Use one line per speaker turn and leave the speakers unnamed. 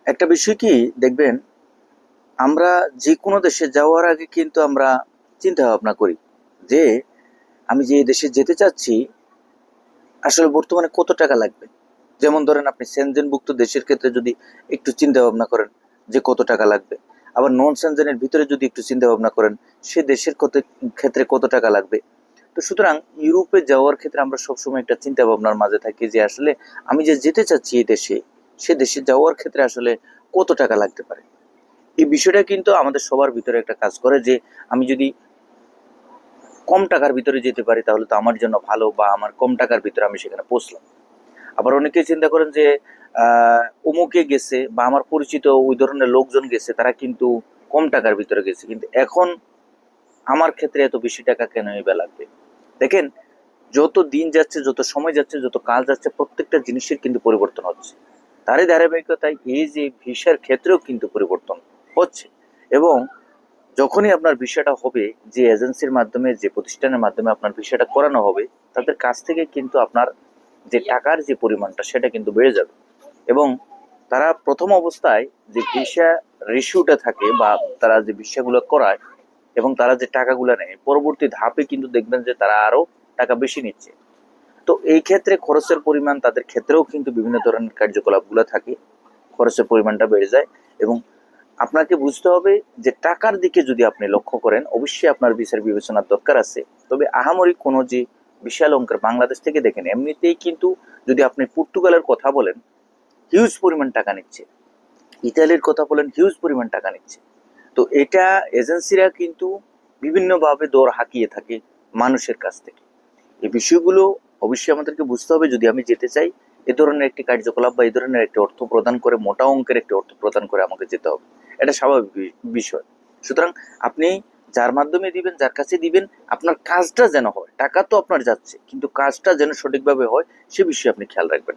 একটা বিষয় কি দেখবেন, আমরা যে কোনো দেশে যাওয়ার আগে কিন্তু আমরা চিন্তা ভাবনা করি যে আমি যে দেশে যেতে চাচ্ছি আসলে বর্তমানে কত টাকা লাগবে। যেমন ধরেন আপনি সেনজেনভুক্ত দেশের ক্ষেত্রে যদি একটু চিন্তা ভাবনা করেন যে কত টাকা লাগবে, আবার নন সেনজেনের ভিতরে যদি একটু চিন্তা ভাবনা করেন সে দেশের ক্ষেত্রে কত টাকা লাগবে। তো সুতরাং ইউরোপে যাওয়ার ক্ষেত্রে আমরা সবসময় একটা চিন্তা ভাবনার মাঝে থাকি যে আসলে আমি যে যেতে চাচ্ছি এই দেশে, সে দেশে যাওয়ার ক্ষেত্রে আসলে কত টাকা লাগতে পারে। এই বিষয়টা কিন্তু আমাদের সবার ভিতরে একটা কাজ করে যে আমি যদি কম টাকার ভিতরে যেতে পারি তাহলে তো আমার জন্য ভালো, বা আমার কম টাকার ভিতরে আমি সেখানে পৌঁছলাম। আবার অনেকেই চিন্তা করেন যে অমুকে গেছে বা আমার পরিচিত ওই ধরনের লোকজন গেছে, তারা কিন্তু কম টাকার ভিতরে গেছে, কিন্তু এখন আমার ক্ষেত্রে এত বেশি টাকা কেন এবার লাগবে। দেখেন, যত দিন যাচ্ছে, যত সময় যাচ্ছে, যত কাল যাচ্ছে, প্রত্যেকটা জিনিসের কিন্তু পরিবর্তন হচ্ছে। তারই ধারাবাহিকতায় এই যে ভিসার ক্ষেত্রেও কিন্তু পরিবর্তন হচ্ছে। এবং যখনই আপনার ভিসাটা হবে, যে এজেন্সির মাধ্যমে, যে প্রতিষ্ঠানের মাধ্যমে আপনার ভিসাটা করানো হবে, তাদের কাছ থেকে কিন্তু আপনার যে টাকার যে পরিমাণটা সেটা কিন্তু বেড়ে যাবে। এবং তারা প্রথম অবস্থায় যে ভিসা রেশিওটা থাকে বা তারা যে ভিসাগুলো করায় এবং তারা যে টাকাগুলো নেয়, পরবর্তী ধাপে কিন্তু দেখবেন যে তারা আরো টাকা বেশি নিচ্ছে। তো এই ক্ষেত্রে খরচের পরিমাণ তাদের ক্ষেত্রেও কিন্তু বিভিন্ন ধরনের কার্যকলাপগুলো থাকে, খরচের পরিমাণটা বেড়ে যায়। এবং আপনাকে বুঝতে হবে যে টাকার দিকে যদি আপনি লক্ষ্য করেন, অবশ্যই আপনার ভিসার বিবেচনার দরকার আছে। তবে আহামরি কোনো যে বিশাল অঙ্কের, বাংলাদেশ থেকে দেখেন এমনিতেই কিন্তু যদি আপনি পর্তুগালের কথা বলেন হিউজ পরিমাণ টাকা নিচ্ছে, ইতালির কথা বলেন হিউজ পরিমাণ টাকা নিচ্ছে। তো এটা এজেন্সিরা কিন্তু বিভিন্নভাবে দর হাঁকিয়ে থাকে মানুষের কাছ থেকে। এই বিষয়গুলো অবশ্যই আমাদেরকে বুঝতে হবে যদি আমি যেতে চাই। এ ধরনের একটি কার্যকলাপ বা এই ধরনের একটি অর্থ প্রদান করে, মোটা অঙ্কের একটি অর্থ প্রদান করে আমাকে যেতে হবে। এটা স্বাভাবিক বিষয়। সুতরাং আপনি যার মাধ্যমে দিবেন, যার কাছে দিবেন, আপনার কাজটা যেন হয়। টাকা তো আপনার যাচ্ছে, কিন্তু কাজটা যেন সঠিকভাবে হয় সে বিষয়ে আপনি খেয়াল রাখবেন।